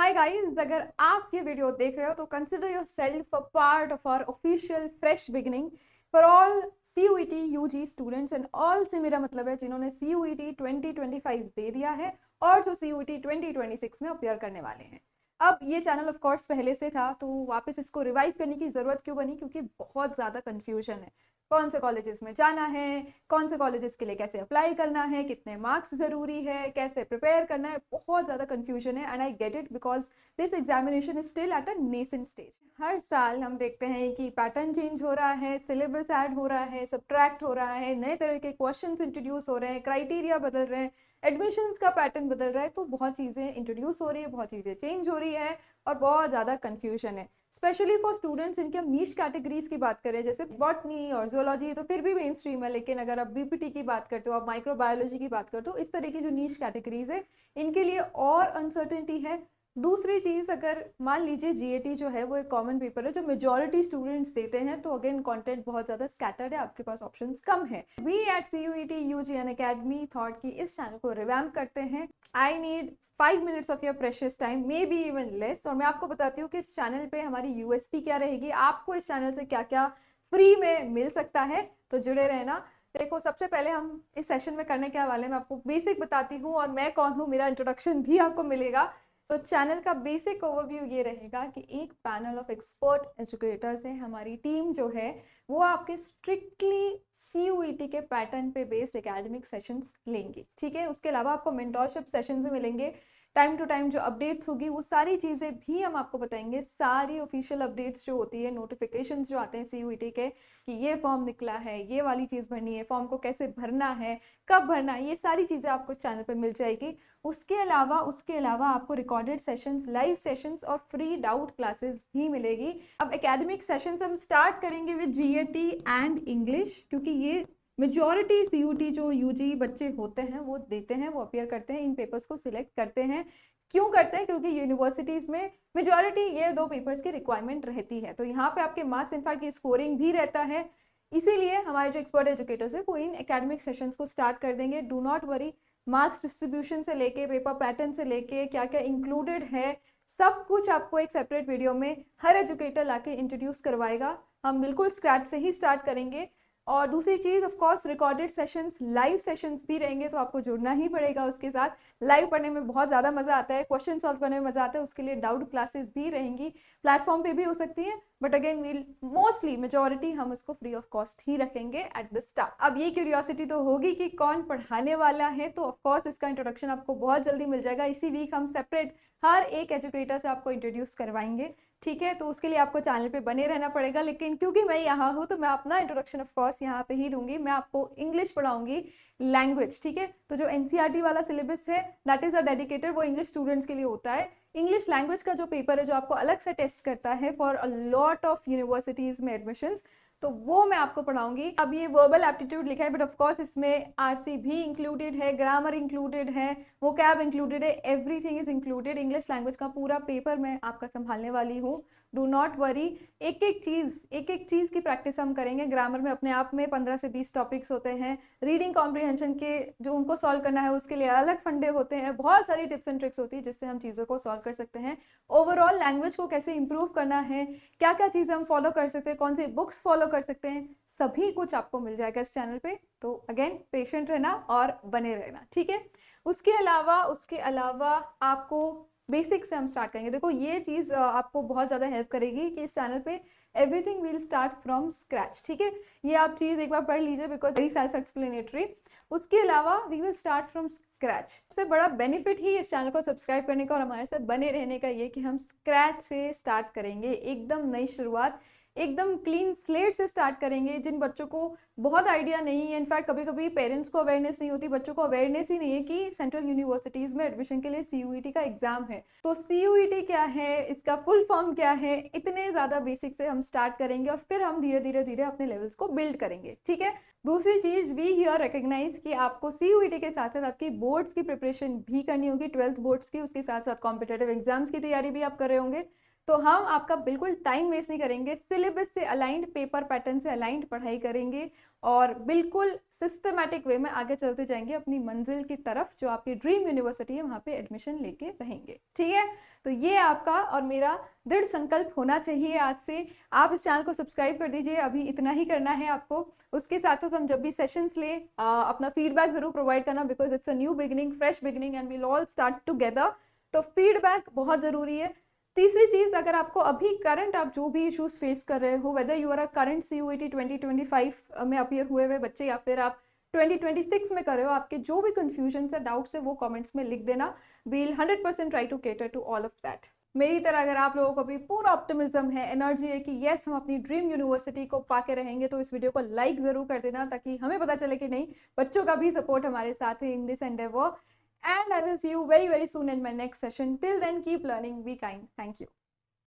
Hi guys, अगर आप ये वीडियो देख रहे हो तो consider yourself a part of our official fresh beginning for all CUET UG students and all से मेरा मतलब है जिन्होंने CUET 2025 दे दिया है और जो CUET 2026 में अपियर करने वाले हैं। अब ये चैनल ऑफ कोर्स पहले से था तो वापस इसको रिवाइव करने की जरूरत क्यों बनी, क्योंकि बहुत ज्यादा कंफ्यूजन है। कौन से कॉलेजेस में जाना है, कौन से कॉलेजेस के लिए कैसे अप्लाई करना है, कितने मार्क्स जरूरी है, कैसे प्रिपेयर करना है, बहुत ज्यादा कंफ्यूजन है। And I get it because this examination is still at a nascent stage. हर साल हम देखते हैं कि पैटर्न चेंज हो रहा है, सिलेबस ऐड हो रहा है, सब्ट्रैक्ट हो रहा है, नए तरह के क्वेश्चंस इंट्रोड्यूस हो रहे हैं, क्राइटेरिया बदल रहे हैं, एडमिशन्स का पैटर्न बदल रहा है, तो बहुत चीज़ें इंट्रोड्यूस हो रही है, बहुत चीज़ें चेंज हो रही है और बहुत ज़्यादा कन्फ्यूजन है। स्पेशली फॉर स्टूडेंट्स इनके हम नीश कैटेगरीज की बात करें, जैसे बॉटनी और जूलॉजी तो फिर भी मेन स्ट्रीम है, लेकिन अगर आप बीपीटी की बात करते हो, आप माइक्रोबायोलॉजी की बात करते हो, इस तरह की जो नीश कैटेगरीज है इनके लिए और अनसर्टेनिटी है। दूसरी चीज, अगर मान लीजिए जीएटी जो है वो एक कॉमन पेपर है जो मेजॉरिटी स्टूडेंट्स देते हैं, तो अगेन कंटेंट बहुत ज्यादा स्कैटर्ड है, आपके पास ऑप्शंस कम है। We at CUET UG Academy thought कि इस चैनल को रिवैम्प करते हैं। I need 5 minutes of your precious time, maybe even less. और मैं आपको बताती हूँ कि इस चैनल पे हमारी यूएसपी क्या रहेगी, आपको इस चैनल से क्या क्या फ्री में मिल सकता है, तो जुड़े रहना। देखो, सबसे पहले हम इस सेशन में करने क्या वाले हैं, मैं आपको बेसिक बताती हूँ और मैं कौन हूँ, मेरा इंट्रोडक्शन भी आपको मिलेगा। तो चैनल का बेसिक ओवरव्यू ये रहेगा कि एक पैनल ऑफ एक्सपर्ट एजुकेटर्स है, हमारी टीम जो है वो आपके स्ट्रिक्टली CUET के पैटर्न पे बेस्ड एकेडमिक सेशंस लेंगे, ठीक है। उसके अलावा आपको मेंटोरशिप सेशंस मिलेंगे, टाइम टू टाइम जो अपडेट्स होगी वो सारी चीज़ें भी हम आपको बताएंगे। सारी ऑफिशियल अपडेट्स जो होती है, नोटिफिकेशंस जो आते हैं CUET के कि ये फॉर्म निकला है, ये वाली चीज़ भरनी है, फॉर्म को कैसे भरना है, कब भरना है, ये सारी चीज़ें आपको चैनल पे मिल जाएगी। उसके अलावा आपको रिकॉर्डेड सेशंस, लाइव सेशंस और फ्री डाउट क्लासेस भी मिलेगी। अब एकेडमिक सेशंस हम स्टार्ट करेंगे विद जीएटी एंड इंग्लिश, क्योंकि ये मेजॉरिटी CUET जो यूजी बच्चे होते हैं वो देते हैं, वो अपियर करते हैं, इन पेपर्स को सिलेक्ट करते हैं। क्यों करते हैं? क्योंकि यूनिवर्सिटीज में मेजॉरिटी ये दो पेपर्स की रिक्वायरमेंट रहती है, तो यहाँ पे आपके मार्क्स इनफैक्ट स्कोरिंग भी रहता है। इसीलिए हमारे जो एक्सपर्ट एजुकेटर्स है वो इन एकेडमिक सेशंस को स्टार्ट कर देंगे। Do not worry, marks distribution से लेके पेपर पैटर्न से लेके क्या क्या इंक्लूडेड है, सब कुछ आपको एक सेपरेट वीडियो में हर एजुकेटर लाके इंट्रोड्यूस करवाएगा। हम बिल्कुल स्क्रैच से ही स्टार्ट करेंगे। और दूसरी चीज, of course recorded sessions, live sessions भी रहेंगे, तो आपको जुड़ना ही पड़ेगा उसके साथ। लाइव पढ़ने में बहुत ज्यादा मजा आता है, क्वेश्चन सॉल्व करने में मजा आता है, उसके लिए डाउट क्लासेस भी रहेंगी, प्लेटफॉर्म पे भी हो सकती है, but again we'll mostly majority हम इसको फ्री ऑफ कॉस्ट ही रखेंगे एट द स्टार्ट। अब ये क्यूरियोसिटी तो होगी कि कौन पढ़ाने वाला है, तो ऑफ कोर्स इसका इंट्रोडक्शन आपको बहुत जल्दी मिल जाएगा। इसी वीक हम सेपरेट हर एक एजुकेटर से आपको इंट्रोड्यूस करवाएंगे, ठीक है। तो उसके लिए आपको चैनल पे बने रहना पड़ेगा, लेकिन क्योंकि मैं यहाँ हूँ तो मैं अपना इंट्रोडक्शन ऑफ कोर्स यहाँ पे ही दूंगी। मैं आपको इंग्लिश पढ़ाऊंगी, लैंग्वेज, ठीक है। तो जो NCERT वाला सिलेबस है दैट इज अ डेडिकेटेड, वो इंग्लिश स्टूडेंट्स के लिए होता है। इंग्लिश लैंग्वेज का जो पेपर है जो आपको अलग से टेस्ट करता है for a lot of universities में एडमिशंस, तो वो मैं आपको पढ़ाऊंगी। अब ये वर्बल एप्टीट्यूड लिखा है, बट ऑफ कोर्स इसमें RC भी इंक्लूडेड है, ग्रामर इंक्लूडेड है, वोकैब इंक्लूडेड है, everything is included. English language का पूरा पेपर मैं आपका संभालने वाली हूँ, डू नॉट वरी। एक एक चीज की प्रैक्टिस हम करेंगे। ग्रामर में अपने आप में 15 से 20 टॉपिक्स होते हैं, रीडिंग कॉम्प्रिहेंशन के जो उनको सॉल्व करना है उसके लिए अलग फंडे होते हैं, बहुत सारी टिप्स एंड ट्रिक्स होती है जिससे हम चीज़ों को सॉल्व कर सकते हैं। ओवरऑल लैंग्वेज को कैसे इंप्रूव करना है, क्या क्या चीज़ें हम फॉलो कर सकते हैं, कौन सी बुक्स फॉलो कर सकते हैं, सभी कुछ आपको मिल जाएगा इस चैनल पे। तो अगेन पेशेंट रहना और बने रहना, ठीक है। उसके अलावा आपको बेसिक से हम स्टार्ट करेंगे। देखो, ये चीज़ आपको बहुत ज़्यादा हेल्प करेगी कि इस चैनल पे everything will start from scratch, ठीक है। ये आप चीज़ एक बार पढ़ लीजिए बिकॉज वेरी सेल्फ एक्सप्लेनेटरी। उसके अलावा we will start from scratch. सबसे बड़ा बेनिफिट ही इस चैनल को सब्सक्राइब करने का और हमारे साथ बने रहने का ये कि हम स्क्रैच से स्टार्ट करेंगे, एकदम नई शुरुआत, एकदम क्लीन स्लेट से स्टार्ट करेंगे। जिन बच्चों को बहुत आइडिया नहीं है, इनफैक्ट कभी कभी पेरेंट्स को अवेयरनेस नहीं होती, बच्चों को अवेयरनेस ही नहीं है कि सेंट्रल यूनिवर्सिटीज में एडमिशन के लिए CUET का एग्जाम है। तो CUET क्या है, इसका फुल फॉर्म क्या है, इतने ज्यादा बेसिक से हम स्टार्ट करेंगे और फिर हम धीरे धीरे धीरे अपने लेवल्स को बिल्ड करेंगे, ठीक है। दूसरी चीज, वी हियर रिकॉग्नाइज कि आपको CUET के साथ साथ आपकी बोर्ड्स की प्रिपरेशन भी करनी होगी, 12th बोर्ड्स की, उसके साथ साथ कॉम्पिटेटिव एग्जाम्स की तैयारी भी आप कर रहे होंगे। तो हम आपका बिल्कुल टाइम वेस्ट नहीं करेंगे, सिलेबस से अलाइंड, पेपर पैटर्न से अलाइंड पढ़ाई करेंगे और बिल्कुल सिस्टमैटिक वे में आगे चलते जाएंगे अपनी मंजिल की तरफ, जो आपकी ड्रीम यूनिवर्सिटी है वहाँ पे एडमिशन लेके रहेंगे। ठीक है, तो ये आपका और मेरा दृढ़ संकल्प होना चाहिए आज से। आप इस चैनल को सब्सक्राइब कर दीजिए, अभी इतना ही करना है आपको। उसके साथ साथ हम जब भी सेशंस ले अपना फीडबैक जरूर प्रोवाइड करना, because it's a new beginning, fresh beginning and we'll all start together. तो फीडबैक बहुत जरूरी है। तीसरी चीज, अगर आपको अभी करंट आप जो भी इश्यूज फेस कर रहे हो, whether you are a current CUET 2025 में अपीयर हुए हुए बच्चे या फिर आप 2026 में कर रहे हो, आपके जो भी कंफ्यूजन है, डाउट्स है, वो कमेंट्स में लिख देना। We'll 100% try to cater to all of that. मेरी तरह अगर आप लोगों को भी पूरा ऑप्टिमिज्म है, एनर्जी है कि यस हम अपनी ड्रीम यूनिवर्सिटी को पाके रहेंगे, तो इस वीडियो को लाइक जरूर कर देना, ताकि हमें पता चले कि नहीं, बच्चों का भी सपोर्ट हमारे साथ है in this Endeavour. And I will see you very, very soon in my next session. Till then, keep learning, be kind. Thank you.